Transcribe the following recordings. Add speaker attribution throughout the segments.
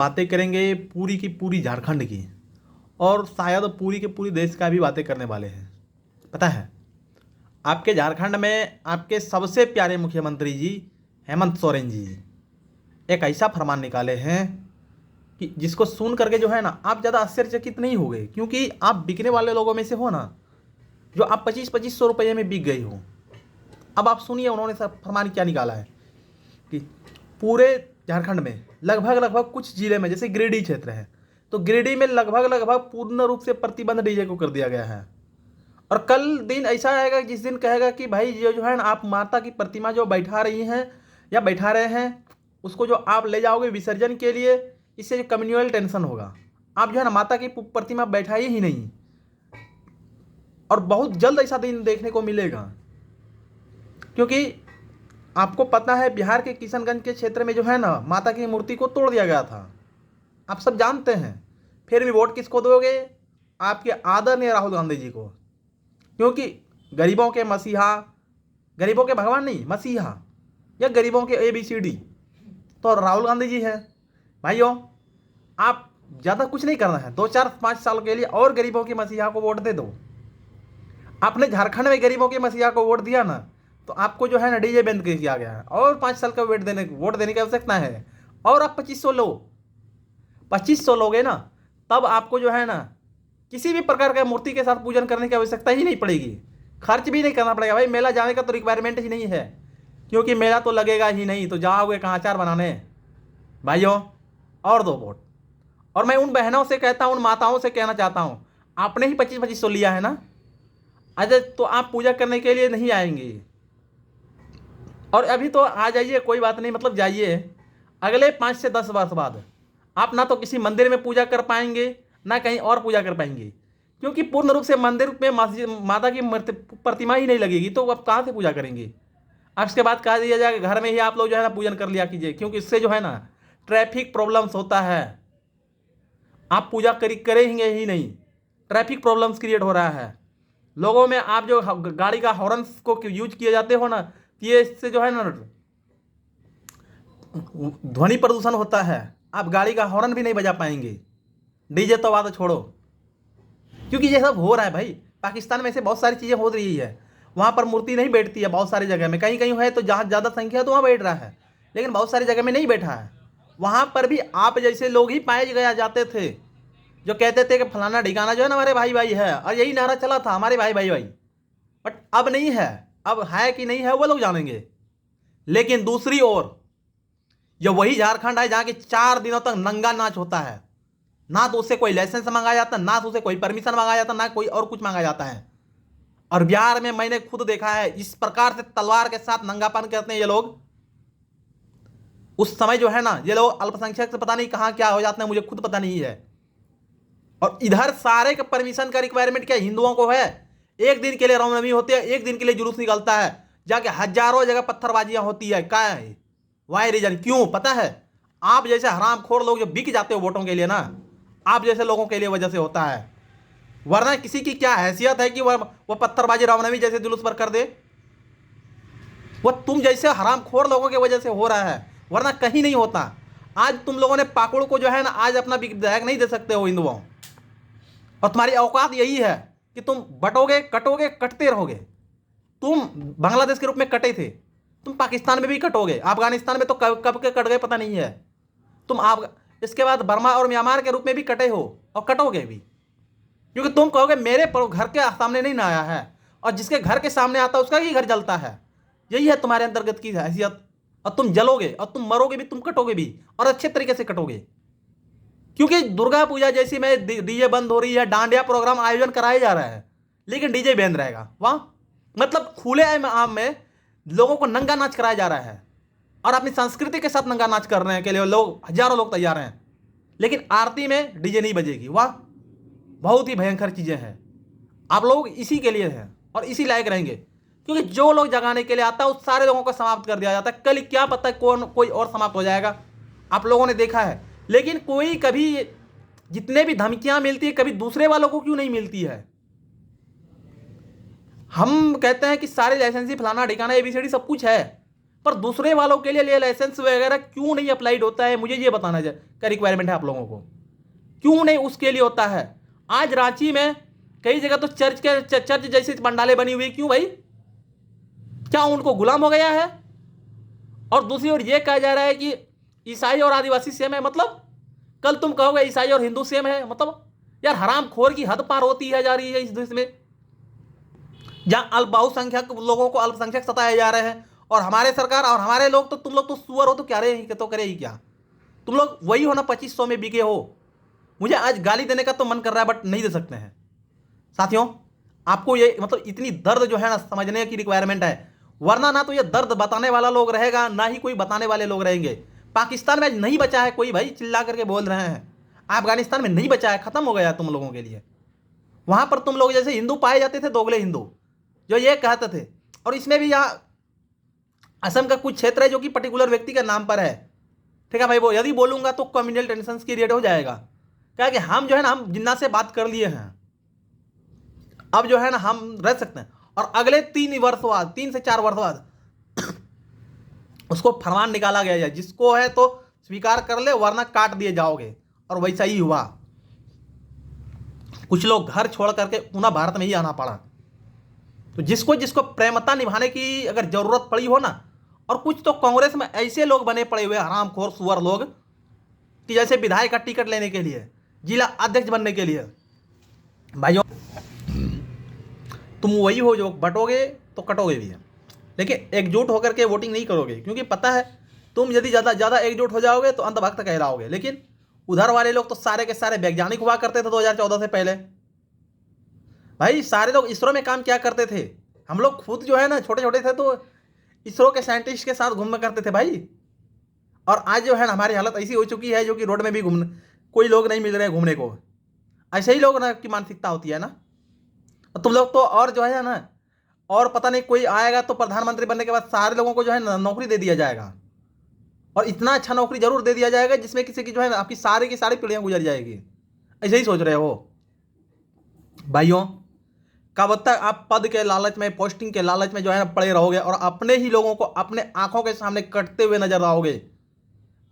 Speaker 1: बातें करेंगे पूरी की पूरी झारखंड की, और शायद पूरी के पूरी देश का भी बातें करने वाले हैं। पता है, आपके झारखंड में आपके सबसे प्यारे मुख्यमंत्री जी हेमंत सोरेन जी एक ऐसा फरमान निकाले हैं कि जिसको सुन करके जो है ना, आप ज़्यादा आश्चर्यचकित नहीं होगे, क्योंकि आप बिकने वाले लोगों में से हो ना, जो आप 25-2500 रुपये में बिक गई हो। अब आप सुनिए उन्होंने सब फरमान क्या निकाला है कि पूरे झारखंड में लगभग लगभग कुछ जिले में, जैसे गिरिडीह क्षेत्र है, तो गिरिडीह में लगभग लगभग पूर्ण रूप से प्रतिबंध डीजे को कर दिया गया है। और कल दिन ऐसा आएगा जिस दिन कहेगा कि भाई जो है ना, आप माता की प्रतिमा जो बैठा रही हैं या बैठा रहे हैं, उसको जो आप ले जाओगे विसर्जन के लिए, इससे जो कम्युनल टेंशन होगा, आप जो है ना माता की प्रतिमा बैठाइए ही नहीं। और बहुत जल्द ऐसा दिन देखने को मिलेगा, क्योंकि आपको पता है बिहार के किशनगंज के क्षेत्र में जो है ना, माता की मूर्ति को तोड़ दिया गया था, आप सब जानते हैं। फिर भी वोट किसको दोगे? आपके आदरणीय राहुल गांधी जी को, क्योंकि गरीबों के मसीहा, गरीबों के भगवान नहीं, मसीहा, या गरीबों के ABCD तो राहुल गांधी जी हैं। भाइयों, आप ज़्यादा कुछ नहीं करना है, 2-4-5 साल के लिए और गरीबों के मसीहा को वोट दे दो। आपने झारखंड में गरीबों के मसीहा को वोट दिया ना, तो आपको जो है ना डीजे बंद किया गया है, और 5 साल का वोट देने की आवश्यकता है। और आप 2500 लो, 2500 लोगे ना, तब आपको जो है ना किसी भी प्रकार का मूर्ति के साथ पूजन करने की आवश्यकता ही नहीं पड़ेगी, खर्च भी नहीं करना पड़ेगा। भाई मेला जाने का तो रिक्वायरमेंट ही नहीं है, क्योंकि मेला तो लगेगा ही नहीं, तो जाओगे कहाँ अचार बनाने? भाइयों, और दो वोट। और मैं उन बहनों से कहता हूँ, उन माताओं से कहना चाहता हूँ, आपने ही 25-2500 लिया है ना, अजय तो आप पूजा करने के लिए नहीं आएंगे। और अभी तो आ जाइए, कोई बात नहीं, मतलब जाइए, अगले 5 से 10 वर्ष बाद आप ना तो किसी मंदिर में पूजा कर पाएंगे, ना कहीं और पूजा कर पाएंगे, क्योंकि पूर्ण रूप से मंदिर में माता की प्रतिमा ही नहीं लगेगी, तो आप कहाँ से पूजा करेंगे? अब इसके बाद कहा दिया जाएगा घर में ही आप लोग जो है ना पूजन कर लिया कीजिए, क्योंकि इससे जो है ना ट्रैफिक प्रॉब्लम्स होता है। आप पूजा करेंगे ही नहीं, ट्रैफिक प्रॉब्लम्स क्रिएट हो रहा है लोगों में। आप जो गाड़ी का हॉर्न को यूज किए जाते हो ना, ये इससे जो है ना ध्वनि प्रदूषण होता है, आप गाड़ी का हॉर्न भी नहीं बजा पाएंगे। डीजे तो बात छोड़ो, क्योंकि ये सब हो रहा है भाई। पाकिस्तान में से बहुत सारी चीज़ें हो रही है, वहाँ पर मूर्ति नहीं बैठती है बहुत सारी जगह में, कहीं कहीं है तो जहाँ ज़्यादा संख्या है तो वहाँ बैठ रहा है, लेकिन बहुत सारी जगह में नहीं बैठा है। वहाँ पर भी आप जैसे लोग ही पाए गया जाते थे, जो कहते थे कि फलाना ढिकाना जो है ना हमारे भाई भाई है, और यही नारा चला था, हमारे भाई भाई भाई। बट अब नहीं है, अब है कि नहीं है वो लोग जानेंगे। लेकिन दूसरी ओर ये वही झारखंड है जहाँ की 4 दिनों तक नंगा नाच होता है, ना तो उससे कोई लाइसेंस मांगा जाता, ना तो उससे कोई परमिशन मांगा जाता, ना कोई और कुछ मांगा जाता है। और बिहार में मैंने खुद देखा है, इस प्रकार से तलवार के साथ नंगापन करते हैं ये लोग। उस समय जो है ना, ये लोग अल्पसंख्यक से पता नहीं कहां क्या हो जाते हैं, मुझे खुद पता नहीं है। और इधर सारे के परमिशन का रिक्वायरमेंट क्या हिंदुओं को है? एक दिन के लिए रामनवमी होती है, एक दिन के लिए जुलूस निकलता है, जाके हजारों जगह पत्थरबाजियां होती है, क्या है वाई रीजन? क्यों? पता है, आप जैसे हरामखोर लोग जो बिक जाते हो वोटों के लिए ना, आप जैसे लोगों के लिए वजह से होता है। वरना किसी की क्या हैसियत है कि वह पत्थरबाजी रामनवमी जैसे जुलूस पर कर दे? वह तुम जैसे हरामखोर लोगों की वजह से हो रहा है, वरना कहीं नहीं होता। आज तुम लोगों ने पाकुड़ को जो है ना, आज अपना विधायक नहीं दे सकते हो हिंदुओं, और तुम्हारी औकात यही है कि तुम बटोगे, कटोगे, कटते रहोगे। तुम बांग्लादेश के रूप में कटे थे, तुम पाकिस्तान में भी कटोगे, अफगानिस्तान में तो कब कब के कट गए पता नहीं है। तुम आप इसके बाद बर्मा और म्यांमार के रूप में भी कटे हो, और कटोगे भी, क्योंकि तुम कहोगे मेरे घर के सामने नहीं ना आया है, और जिसके घर के सामने आता है उसका ही घर जलता है। यही है तुम्हारे अंतर्गत की हैसियत, और तुम जलोगे, और तुम मरोगे भी, तुम कटोगे भी, और अच्छे तरीके से कटोगे। क्योंकि दुर्गा पूजा जैसी में डीजे बंद हो रही है, डांडिया प्रोग्राम आयोजन कराया जा रहा है, लेकिन डीजे बंद रहेगा। वाह, मतलब खुले आम में लोगों को नंगा नाच कराया जा रहा है, और अपनी संस्कृति के साथ नंगा नाच करने के लिए लोग, हजारों लोग तैयार हैं, लेकिन आरती में डीजे नहीं बजेगी। वाह, बहुत ही भयंकर चीजें हैं। आप लोग इसी के लिए हैं और इसी लायक रहेंगे, क्योंकि जो लोग जगाने के लिए आता है उस सारे लोगों को समाप्त कर दिया जाता है। कल क्या पता है कौन कोई और समाप्त हो जाएगा, आप लोगों ने देखा है। लेकिन कोई कभी, जितने भी धमकियां मिलती है, कभी दूसरे वालों को क्यों नहीं मिलती है? हम कहते हैं कि सारे लाइसेंसी फलाना ठिकाना ABCD सब कुछ है, पर दूसरे वालों के लिए लाइसेंस वगैरह क्यों नहीं अप्लाइड होता है, मुझे ये बताना क्या रिक्वायरमेंट है आप लोगों को, क्यों नहीं उसके लिए होता है। आज रांची में कई जगह तो चर्च जैसी पंडालें बनी हुई, क्यों भाई, क्या उनको गुलाम हो गया है। और दूसरी ओर ये कहा जा रहा है कि ईसाई और आदिवासी सेम है, मतलब कल तुम कहोगे ईसाई और हिंदू सेम है, मतलब यार हरामखोर की हद पार होती है जा रही है इस देश में, जहां बहुसंख्यक लोगों को अल्पसंख्यक सताए जा रहे हैं, और हमारे सरकार और हमारे लोग तो, तुम लोग तो सुअर हो तो क्या रहे, तो करे ही क्या, तुम लोग वही हो ना 2500 में बिके हो। मुझे आज गाली देने का तो मन कर रहा है बट नहीं दे सकते हैं साथियों। आपको ये मतलब इतनी दर्द जो है ना समझने की रिक्वायरमेंट है, वरना ना तो ये दर्द बताने वाला लोग रहेगा, ना ही कोई बताने वाले लोग रहेंगे। पाकिस्तान में आज नहीं बचा है कोई, भाई चिल्ला करके बोल रहे हैं, अफगानिस्तान में नहीं बचा है, खत्म हो गया तुम लोगों के लिए। वहां पर तुम लोग जैसे हिंदू पाए जाते थे, दोगले हिंदू जो ये कहते थे, और इसमें भी यहाँ असम का कुछ क्षेत्र है जो कि पर्टिकुलर व्यक्ति के नाम पर है, ठीक है भाई, वो यदि बोलूंगा तो कम्युनल टेंशन क्रिएट हो जाएगा, क्या कि हम जो है ना, हम जिन्ना से बात कर लिए हैं, अब जो है ना हम रह सकते हैं, और अगले 3 वर्ष बाद, 3 से 4 वर्ष बाद उसको फरमान निकाला गया है, जिसको है तो स्वीकार कर ले वरना काट दिए जाओगे। और वैसा ही हुआ, कुछ लोग घर छोड़ करके पुनः भारत में ही आना पड़ा। तो जिसको जिसको प्रेमता निभाने की अगर जरूरत पड़ी हो ना, और कुछ तो कांग्रेस में ऐसे लोग बने पड़े हुए हरामखोर सुअर लोग कि जैसे विधायक का टिकट लेने के लिए, जिला अध्यक्ष बनने के लिए, भाइयों तुम वही हो जो बटोगे तो कटोगे भी है, लेकिन एकजुट होकर के वोटिंग नहीं करोगे, क्योंकि पता है तुम यदि ज़्यादा एकजुट हो जाओगे तो अंधभक्त कहलाओगे। लेकिन उधर वाले लोग तो सारे के सारे वैज्ञानिक हुआ करते थे 2014 से पहले, भाई सारे लोग इसरो में काम क्या करते थे, हम लोग खुद जो है ना छोटे छोटे थे तो इसरो के साइंटिस्ट के साथ घूमने करते थे भाई। और आज जो है ना हमारी हालत ऐसी हो चुकी है जो कि रोड में भी घूमने कोई लोग नहीं मिल रहे हैं घूमने को, ऐसे ही लोग ना की मानसिकता होती है ना। तुम लोग तो और जो है ना, और पता नहीं कोई आएगा तो प्रधानमंत्री बनने के बाद सारे लोगों को जो है ना नौकरी दे दिया जाएगा, और इतना अच्छा नौकरी जरूर दे दिया जाएगा जिसमें किसी की जो है ना आपकी सारी की सारी पीढ़ियां गुजर जाएगी। ऐसे ही सोच रहे हो भाइयों, कब तक आप पद के लालच में, पोस्टिंग के लालच में जो है ना पड़े रहोगे और अपने ही लोगों को अपने आंखों के सामने कटते हुए नजर आओगे।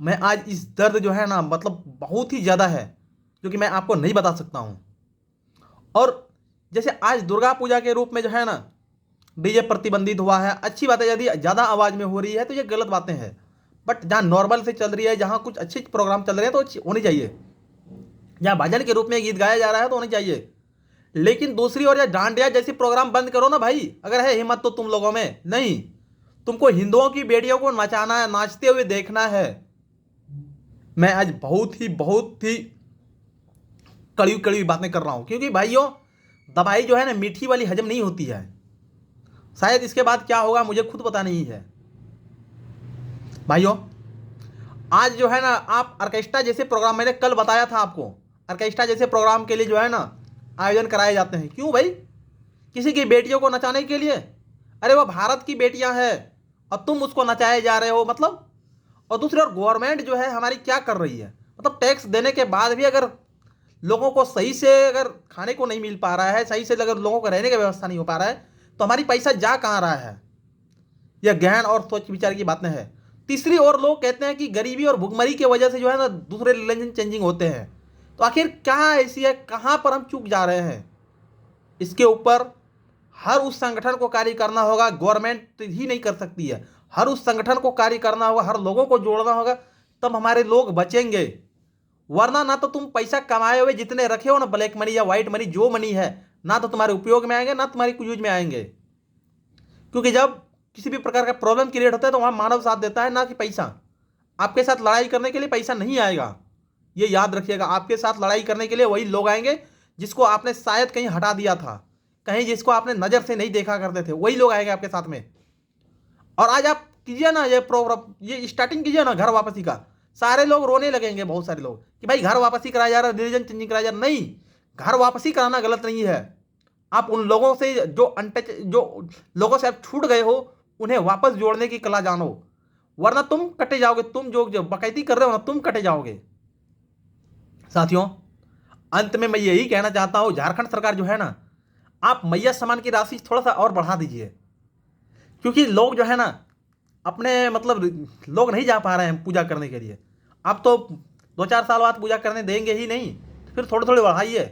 Speaker 1: मैं आज इस दर्द जो है ना मतलब बहुत ही ज्यादा है जो कि मैं आपको नहीं बता सकता हूं। और जैसे आज दुर्गा पूजा के रूप में जो है ना डीजे प्रतिबंधित हुआ है, अच्छी बात है, यदि ज़्यादा आवाज़ में हो रही है तो ये गलत बातें हैं, बट जहाँ नॉर्मल से चल रही है, जहाँ कुछ अच्छे प्रोग्राम चल रहे हैं तो अच्छी होनी चाहिए, जहाँ भजन के रूप में गीत गाया जा रहा है तो होनी चाहिए। लेकिन दूसरी ओर डांडिया जैसी प्रोग्राम बंद करो ना भाई, अगर है हिम्मत तो तुम लोगों में। नहीं, तुमको हिंदुओं की बेटियों को नचाना है, नाचते हुए देखना है। मैं आज बहुत ही कड़वी कड़वी बातें कर रहा हूं, क्योंकि भाइयों दवाई जो है ना मीठी वाली हजम नहीं होती है। शायद इसके बाद क्या होगा मुझे खुद पता नहीं है। भाइयों आज जो है ना आप ऑर्केस्ट्रा जैसे प्रोग्राम, मैंने कल बताया था आपको, ऑर्केस्ट्रा जैसे प्रोग्राम के लिए जो है ना आयोजन कराए जाते हैं, क्यों भाई, किसी की बेटियों को नचाने के लिए। अरे वो भारत की बेटियां हैं और तुम उसको नचाए जा रहे हो, मतलब। और दूसरी ओर गवर्नमेंट जो है हमारी क्या कर रही है, मतलब टैक्स देने के बाद भी अगर लोगों को सही से अगर खाने को नहीं मिल पा रहा है, सही से अगर लोगों को रहने की व्यवस्था नहीं हो पा रहा है, तो हमारी पैसा जा कहाँ रहा है। यह गहन और सोच विचार की बातें हैं। तीसरी ओर लोग कहते हैं कि गरीबी और भुखमरी की वजह से जो है ना दूसरे रिलीजन चेंजिंग होते हैं, तो आखिर क्या ऐसी है, कहाँ पर हम चूक जा रहे हैं। इसके ऊपर हर उस संगठन को कार्य करना होगा, गवर्नमेंट ही नहीं कर सकती है, हर उस संगठन को कार्य करना होगा, हर लोगों को जोड़ना होगा, तब हमारे लोग बचेंगे। वरना ना तो तुम पैसा कमाए हुए जितने रखे हो ना, ब्लैक मनी या व्हाइट मनी जो मनी है, ना तो तुम्हारे उपयोग में आएंगे ना तुम्हारी यूज में आएंगे। क्योंकि जब किसी भी प्रकार का प्रॉब्लम क्रिएट होता है तो वहां मानव साथ देता है, ना कि पैसा। आपके साथ लड़ाई करने के लिए पैसा नहीं आएगा, ये याद रखिएगा। आपके साथ लड़ाई करने के लिए वही लोग आएंगे जिसको आपने शायद कहीं हटा दिया था, कहीं जिसको आपने नजर से नहीं देखा करते थे, वही लोग आएंगे आपके साथ में। और आज आप कीजिए ना ये प्रोग्राम, ये स्टार्टिंग कीजिए ना घर वापसी का, सारे लोग रोने लगेंगे, बहुत सारे लोग, कि भाई घर वापसी कराया जा रहा है, रिलीजन चेंजिंग कराया जा रहा है। नहीं, घर वापसी कराना गलत नहीं है। आप उन लोगों से जो लोगों से आप छूट गए हो उन्हें वापस जोड़ने की कला जानो, वरना तुम कटे जाओगे। तुम जो बकैती कर रहे हो ना, तुम कटे जाओगे। साथियों अंत में मैं यही कहना चाहता हूं, झारखंड सरकार जो है ना, आप मैया सम्मान की राशि थोड़ा सा और बढ़ा दीजिए, क्योंकि लोग जो है ना अपने मतलब लोग नहीं जा पा रहे हैं पूजा करने के लिए। अब तो 2-4 साल बाद पूजा करने देंगे ही नहीं, फिर थोड़े थोड़े बढ़ाइए,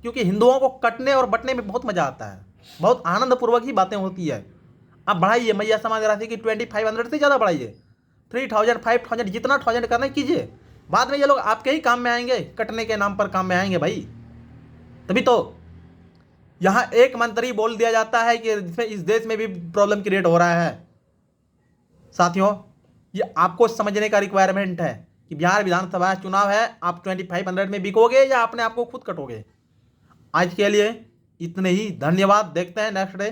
Speaker 1: क्योंकि हिंदुओं को कटने और बंटने में बहुत मज़ा आता है, बहुत आनंदपूर्वक ही बातें होती है। आप बढ़ाइए मैया समाज राशि की 2500 से ज़्यादा बढ़ाइए, 3000 5000 जितना 1000 करना चाहिए। बाद में ये लोग आपके ही काम में आएंगे, कटने के नाम पर काम में आएंगे भाई। तभी तो यहाँ एक मंत्री बोल दिया जाता है कि इस देश में भी प्रॉब्लम क्रिएट हो रहा है। साथियों, ये आपको समझने का रिक्वायरमेंट है कि बिहार विधानसभा चुनाव है, आप 2500 में बिकोगे या अपने आप को खुद कटोगे। आज के लिए इतने ही, धन्यवाद। देखते हैं नेक्स्ट डे